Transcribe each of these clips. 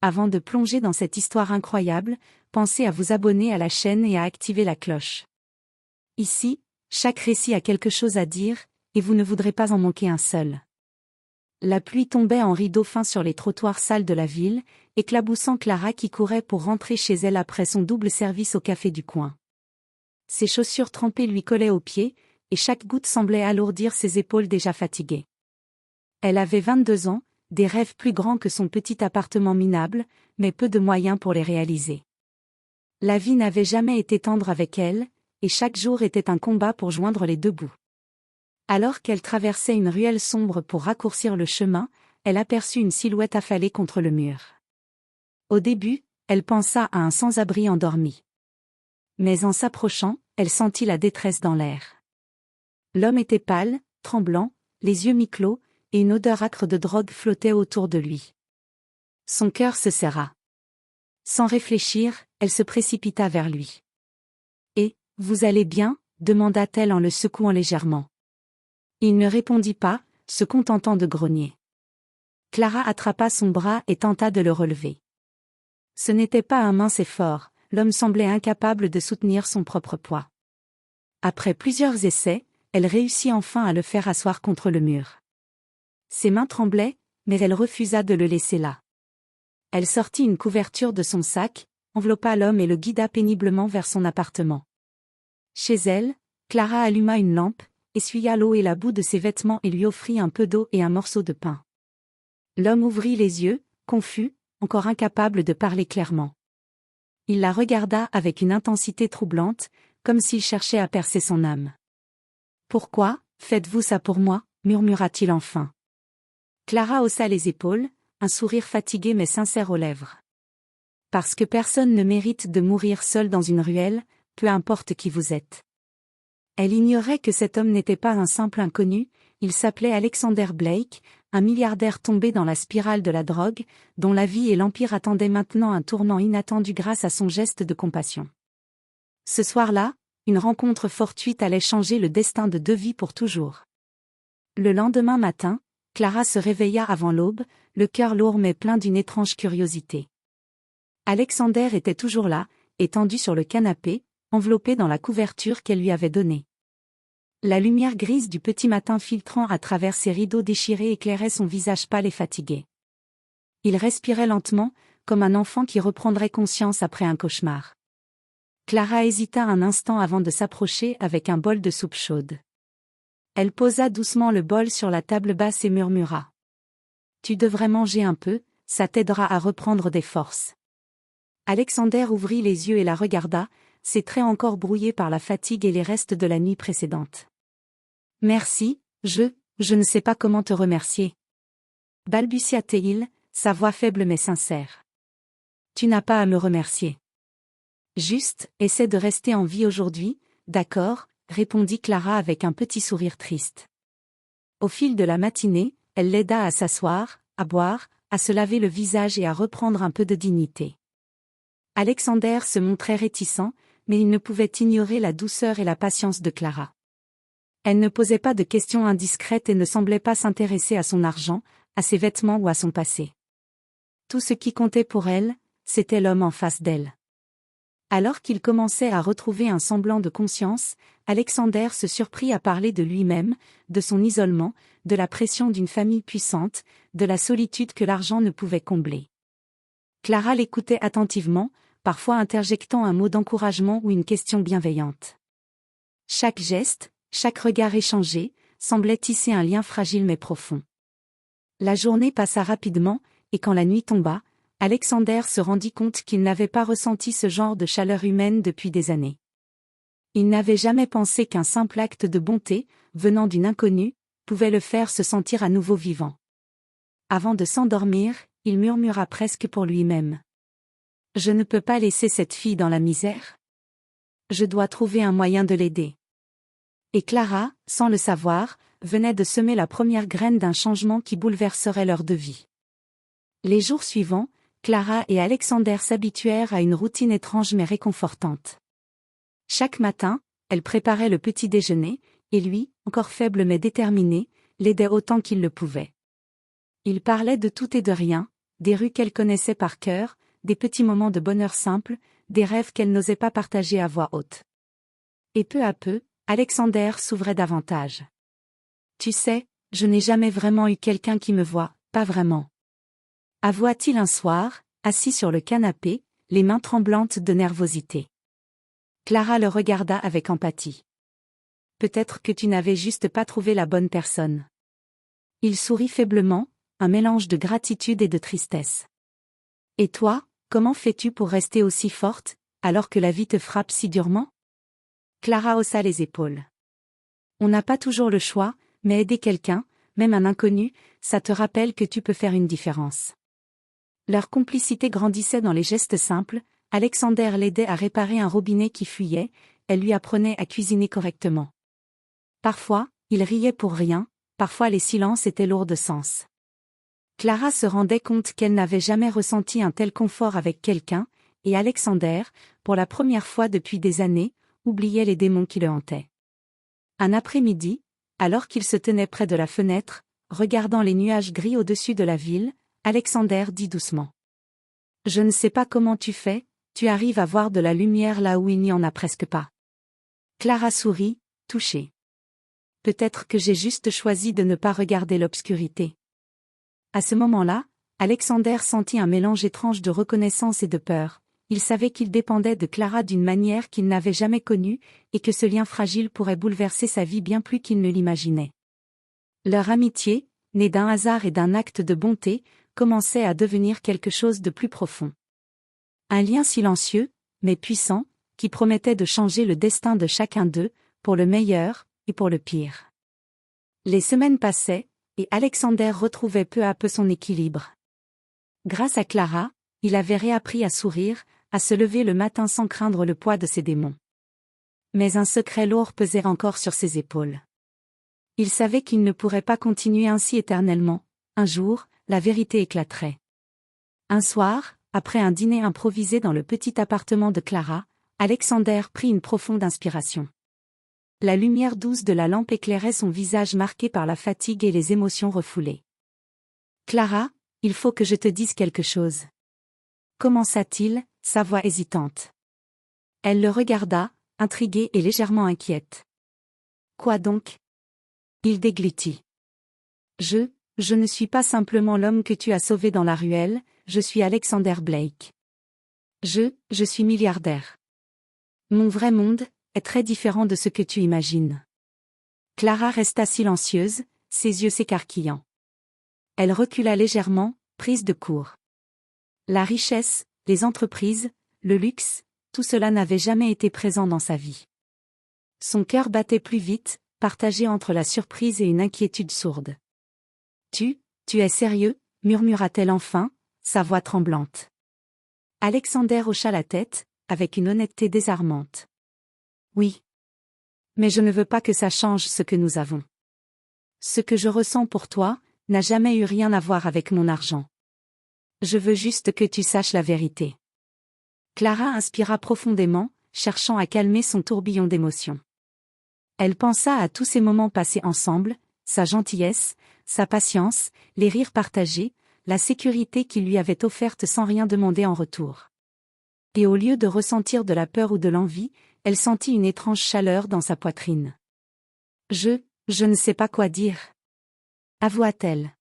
Avant de plonger dans cette histoire incroyable, pensez à vous abonner à la chaîne et à activer la cloche. Ici, chaque récit a quelque chose à dire, et vous ne voudrez pas en manquer un seul. La pluie tombait en rideau fin sur les trottoirs sales de la ville, éclaboussant Clara qui courait pour rentrer chez elle après son double service au café du coin. Ses chaussures trempées lui collaient aux pieds, et chaque goutte semblait alourdir ses épaules déjà fatiguées. Elle avait 22 ans, des rêves plus grands que son petit appartement minable, mais peu de moyens pour les réaliser. La vie n'avait jamais été tendre avec elle, et chaque jour était un combat pour joindre les deux bouts. Alors qu'elle traversait une ruelle sombre pour raccourcir le chemin, elle aperçut une silhouette affalée contre le mur. Au début, elle pensa à un sans-abri endormi. Mais en s'approchant, elle sentit la détresse dans l'air. L'homme était pâle, tremblant, les yeux mi-clos, et une odeur âcre de drogue flottait autour de lui. Son cœur se serra. Sans réfléchir, elle se précipita vers lui. « Et, vous allez bien ?» demanda-t-elle en le secouant légèrement. Il ne répondit pas, se contentant de grogner. Clara attrapa son bras et tenta de le relever. Ce n'était pas un mince effort, l'homme semblait incapable de soutenir son propre poids. Après plusieurs essais, elle réussit enfin à le faire asseoir contre le mur. Ses mains tremblaient, mais elle refusa de le laisser là. Elle sortit une couverture de son sac, enveloppa l'homme et le guida péniblement vers son appartement. Chez elle, Clara alluma une lampe, essuya l'eau et la boue de ses vêtements et lui offrit un peu d'eau et un morceau de pain. L'homme ouvrit les yeux, confus, encore incapable de parler clairement. Il la regarda avec une intensité troublante, comme s'il cherchait à percer son âme. « Pourquoi, faites-vous ça pour moi ?» murmura-t-il enfin. Clara haussa les épaules, un sourire fatigué mais sincère aux lèvres. « Parce que personne ne mérite de mourir seul dans une ruelle, peu importe qui vous êtes. » Elle ignorait que cet homme n'était pas un simple inconnu, il s'appelait Alexander Blake, un milliardaire tombé dans la spirale de la drogue, dont la vie et l'empire attendaient maintenant un tournant inattendu grâce à son geste de compassion. Ce soir-là, une rencontre fortuite allait changer le destin de deux vies pour toujours. Le lendemain matin, Clara se réveilla avant l'aube, le cœur lourd mais plein d'une étrange curiosité. Alexander était toujours là, étendu sur le canapé, enveloppé dans la couverture qu'elle lui avait donnée. La lumière grise du petit matin filtrant à travers ses rideaux déchirés éclairait son visage pâle et fatigué. Il respirait lentement, comme un enfant qui reprendrait conscience après un cauchemar. Clara hésita un instant avant de s'approcher avec un bol de soupe chaude. Elle posa doucement le bol sur la table basse et murmura. « Tu devrais manger un peu, ça t'aidera à reprendre des forces. » Alexander ouvrit les yeux et la regarda, ses traits encore brouillés par la fatigue et les restes de la nuit précédente. « Merci, je ne sais pas comment te remercier. » balbutia-t-il, sa voix faible mais sincère. « Tu n'as pas à me remercier. Juste, essaie de rester en vie aujourd'hui, d'accord ?» répondit Clara avec un petit sourire triste. Au fil de la matinée, elle l'aida à s'asseoir, à boire, à se laver le visage et à reprendre un peu de dignité. Alexander se montrait réticent, mais il ne pouvait ignorer la douceur et la patience de Clara. Elle ne posait pas de questions indiscrètes et ne semblait pas s'intéresser à son argent, à ses vêtements ou à son passé. Tout ce qui comptait pour elle, c'était l'homme en face d'elle. Alors qu'il commençait à retrouver un semblant de conscience, Alexander se surprit à parler de lui-même, de son isolement, de la pression d'une famille puissante, de la solitude que l'argent ne pouvait combler. Clara l'écoutait attentivement, parfois interjectant un mot d'encouragement ou une question bienveillante. Chaque geste, chaque regard échangé, semblait tisser un lien fragile mais profond. La journée passa rapidement, et quand la nuit tomba, Alexander se rendit compte qu'il n'avait pas ressenti ce genre de chaleur humaine depuis des années. Il n'avait jamais pensé qu'un simple acte de bonté, venant d'une inconnue, pouvait le faire se sentir à nouveau vivant. Avant de s'endormir, il murmura presque pour lui-même. « Je ne peux pas laisser cette fille dans la misère. Je dois trouver un moyen de l'aider. » Et Clara, sans le savoir, venait de semer la première graine d'un changement qui bouleverserait leur deux vies. Les jours suivants, Clara et Alexander s'habituèrent à une routine étrange mais réconfortante. Chaque matin, elle préparait le petit déjeuner, et lui, encore faible mais déterminé, l'aidait autant qu'il le pouvait. Ils parlaient de tout et de rien, des rues qu'elle connaissait par cœur, des petits moments de bonheur simple, des rêves qu'elle n'osait pas partager à voix haute. Et peu à peu, Alexander s'ouvrait davantage. Tu sais, je n'ai jamais vraiment eu quelqu'un qui me voit, pas vraiment. Avoua-t-il un soir, assis sur le canapé, les mains tremblantes de nervosité. Clara le regarda avec empathie. Peut-être que tu n'avais juste pas trouvé la bonne personne. Il sourit faiblement, un mélange de gratitude et de tristesse. Et toi, comment fais-tu pour rester aussi forte, alors que la vie te frappe si durement? Clara haussa les épaules. On n'a pas toujours le choix, mais aider quelqu'un, même un inconnu, ça te rappelle que tu peux faire une différence. Leur complicité grandissait dans les gestes simples. Alexander l'aidait à réparer un robinet qui fuyait, elle lui apprenait à cuisiner correctement. Parfois, il riait pour rien, parfois les silences étaient lourds de sens. Clara se rendait compte qu'elle n'avait jamais ressenti un tel confort avec quelqu'un, et Alexander, pour la première fois depuis des années, oubliait les démons qui le hantaient. Un après-midi, alors qu'il se tenait près de la fenêtre, regardant les nuages gris au-dessus de la ville, Alexander dit doucement. « Je ne sais pas comment tu fais, tu arrives à voir de la lumière là où il n'y en a presque pas. » Clara sourit, touchée. « Peut-être que j'ai juste choisi de ne pas regarder l'obscurité. » À ce moment-là, Alexander sentit un mélange étrange de reconnaissance et de peur. Il savait qu'il dépendait de Clara d'une manière qu'il n'avait jamais connue, et que ce lien fragile pourrait bouleverser sa vie bien plus qu'il ne l'imaginait. Leur amitié, née d'un hasard et d'un acte de bonté, commençait à devenir quelque chose de plus profond. Un lien silencieux, mais puissant, qui promettait de changer le destin de chacun d'eux, pour le meilleur et pour le pire. Les semaines passaient, et Alexander retrouvait peu à peu son équilibre. Grâce à Clara, il avait réappris à sourire, à se lever le matin sans craindre le poids de ses démons. Mais un secret lourd pesait encore sur ses épaules. Il savait qu'il ne pourrait pas continuer ainsi éternellement. Un jour, la vérité éclaterait. Un soir, après un dîner improvisé dans le petit appartement de Clara, Alexander prit une profonde inspiration. La lumière douce de la lampe éclairait son visage marqué par la fatigue et les émotions refoulées. « Clara, il faut que je te dise quelque chose. » Commença-t-il, sa voix hésitante. Elle le regarda, intriguée et légèrement inquiète. « Quoi donc ?» Il déglutit. « Je ne suis pas simplement l'homme que tu as sauvé dans la ruelle, je suis Alexander Blake. Je suis milliardaire. Mon vrai monde est très différent de ce que tu imagines. » Clara resta silencieuse, ses yeux s'écarquillant. Elle recula légèrement, prise de court. La richesse, les entreprises, le luxe, tout cela n'avait jamais été présent dans sa vie. Son cœur battait plus vite, partagé entre la surprise et une inquiétude sourde. Tu es sérieux, murmura-t-elle enfin, sa voix tremblante. Alexander hocha la tête, avec une honnêteté désarmante. Oui. Mais je ne veux pas que ça change ce que nous avons. Ce que je ressens pour toi, n'a jamais eu rien à voir avec mon argent. Je veux juste que tu saches la vérité. Clara inspira profondément, cherchant à calmer son tourbillon d'émotions. Elle pensa à tous ces moments passés ensemble, sa gentillesse, sa patience, les rires partagés, la sécurité qu'il lui avait offerte sans rien demander en retour. Et au lieu de ressentir de la peur ou de l'envie, elle sentit une étrange chaleur dans sa poitrine. Je ne sais pas quoi dire. Avoua-t-elle.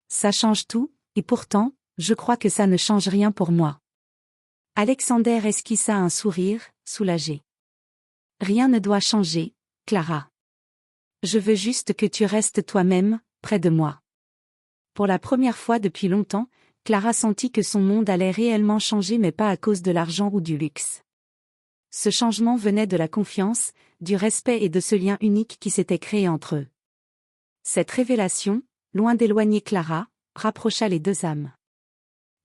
Ça change tout, et pourtant, je crois que ça ne change rien pour moi. Alexander esquissa un sourire, soulagé. Rien ne doit changer, Clara. Je veux juste que tu restes toi-même, près de moi. Pour la première fois depuis longtemps, Clara sentit que son monde allait réellement changer mais pas à cause de l'argent ou du luxe. Ce changement venait de la confiance, du respect et de ce lien unique qui s'était créé entre eux. Cette révélation, loin d'éloigner Clara, rapprocha les deux âmes.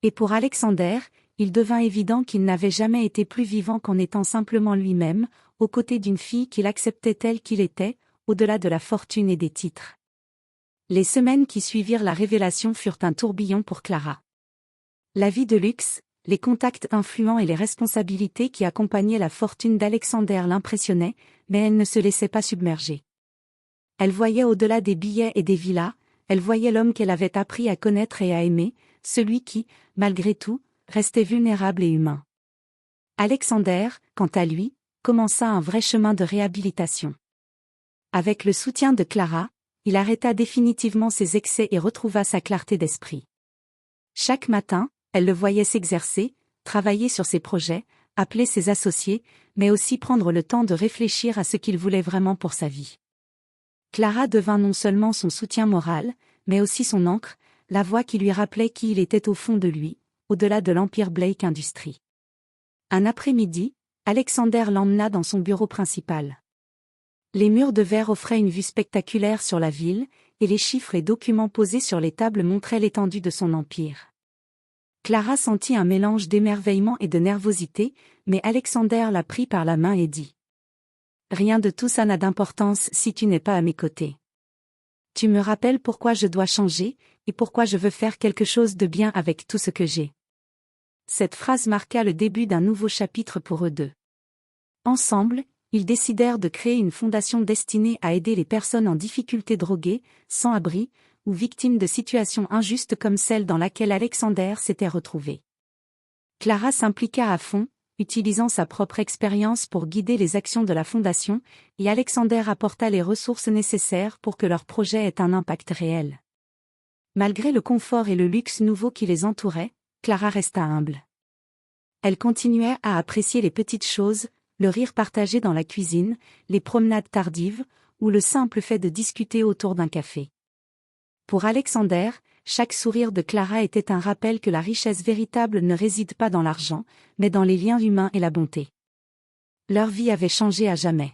Et pour Alexander, il devint évident qu'il n'avait jamais été plus vivant qu'en étant simplement lui-même, aux côtés d'une fille qu'il acceptait telle qu'il était, au-delà de la fortune et des titres. Les semaines qui suivirent la révélation furent un tourbillon pour Clara. La vie de luxe, les contacts influents et les responsabilités qui accompagnaient la fortune d'Alexander l'impressionnaient, mais elle ne se laissait pas submerger. Elle voyait au-delà des billets et des villas, elle voyait l'homme qu'elle avait appris à connaître et à aimer, celui qui, malgré tout, restait vulnérable et humain. Alexander, quant à lui, commença un vrai chemin de réhabilitation. Avec le soutien de Clara, il arrêta définitivement ses excès et retrouva sa clarté d'esprit. Chaque matin, elle le voyait s'exercer, travailler sur ses projets, appeler ses associés, mais aussi prendre le temps de réfléchir à ce qu'il voulait vraiment pour sa vie. Clara devint non seulement son soutien moral, mais aussi son ancre, la voix qui lui rappelait qui il était au fond de lui, au-delà de l'empire Blake Industries. Un après-midi, Alexander l'emmena dans son bureau principal. Les murs de verre offraient une vue spectaculaire sur la ville, et les chiffres et documents posés sur les tables montraient l'étendue de son empire. Clara sentit un mélange d'émerveillement et de nervosité, mais Alexander la prit par la main et dit : « Rien de tout ça n'a d'importance si tu n'es pas à mes côtés. Tu me rappelles pourquoi je dois changer, et pourquoi je veux faire quelque chose de bien avec tout ce que j'ai. » Cette phrase marqua le début d'un nouveau chapitre pour eux deux. Ensemble, ils décidèrent de créer une fondation destinée à aider les personnes en difficulté droguées, sans abri, ou victimes de situations injustes comme celle dans laquelle Alexander s'était retrouvé. Clara s'impliqua à fond, utilisant sa propre expérience pour guider les actions de la fondation, et Alexander apporta les ressources nécessaires pour que leur projet ait un impact réel. Malgré le confort et le luxe nouveau qui les entouraient, Clara resta humble. Elle continuait à apprécier les petites choses, le rire partagé dans la cuisine, les promenades tardives, ou le simple fait de discuter autour d'un café. Pour Alexander, chaque sourire de Clara était un rappel que la richesse véritable ne réside pas dans l'argent, mais dans les liens humains et la bonté. Leur vie avait changé à jamais.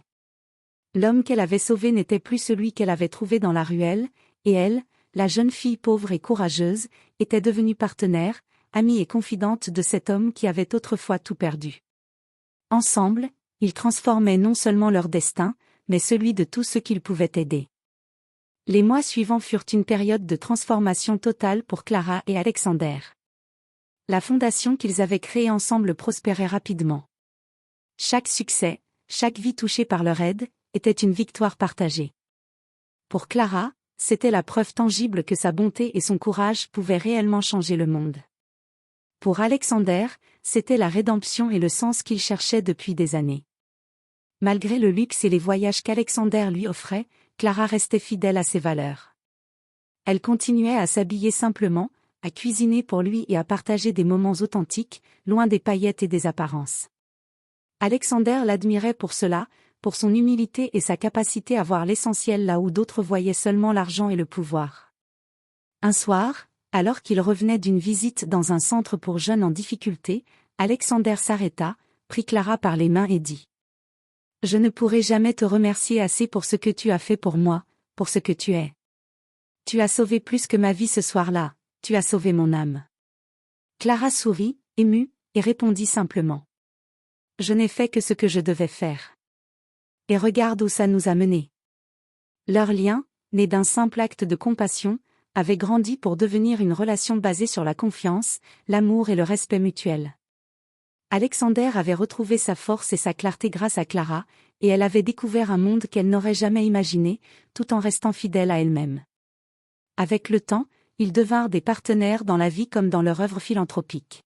L'homme qu'elle avait sauvé n'était plus celui qu'elle avait trouvé dans la ruelle, et elle, la jeune fille pauvre et courageuse, était devenue partenaire, amie et confidente de cet homme qui avait autrefois tout perdu. Ensemble, ils transformaient non seulement leur destin, mais celui de tous ceux qu'ils pouvaient aider. Les mois suivants furent une période de transformation totale pour Clara et Alexander. La fondation qu'ils avaient créée ensemble prospérait rapidement. Chaque succès, chaque vie touchée par leur aide, était une victoire partagée. Pour Clara, c'était la preuve tangible que sa bonté et son courage pouvaient réellement changer le monde. Pour Alexander, c'était la rédemption et le sens qu'il cherchait depuis des années. Malgré le luxe et les voyages qu'Alexander lui offrait, Clara restait fidèle à ses valeurs. Elle continuait à s'habiller simplement, à cuisiner pour lui et à partager des moments authentiques, loin des paillettes et des apparences. Alexander l'admirait pour cela, pour son humilité et sa capacité à voir l'essentiel là où d'autres voyaient seulement l'argent et le pouvoir. Un soir, alors qu'il revenait d'une visite dans un centre pour jeunes en difficulté, Alexander s'arrêta, prit Clara par les mains et dit : « Je ne pourrai jamais te remercier assez pour ce que tu as fait pour moi, pour ce que tu es. Tu as sauvé plus que ma vie ce soir-là, tu as sauvé mon âme. » Clara sourit, émue, et répondit simplement : « Je n'ai fait que ce que je devais faire. Et regarde où ça nous a menés. » Leur lien, né d'un simple acte de compassion, avait grandi pour devenir une relation basée sur la confiance, l'amour et le respect mutuel. Alexander avait retrouvé sa force et sa clarté grâce à Clara, et elle avait découvert un monde qu'elle n'aurait jamais imaginé, tout en restant fidèle à elle-même. Avec le temps, ils devinrent des partenaires dans la vie comme dans leur œuvre philanthropique.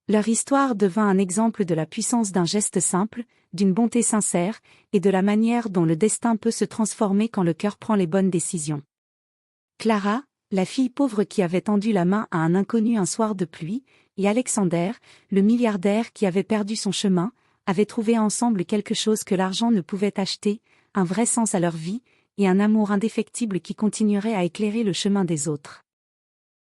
Leur histoire devint un exemple de la puissance d'un geste simple, d'une bonté sincère, et de la manière dont le destin peut se transformer quand le cœur prend les bonnes décisions. Clara, la fille pauvre qui avait tendu la main à un inconnu un soir de pluie, et Alexander, le milliardaire qui avait perdu son chemin, avaient trouvé ensemble quelque chose que l'argent ne pouvait acheter, un vrai sens à leur vie, et un amour indéfectible qui continuerait à éclairer le chemin des autres.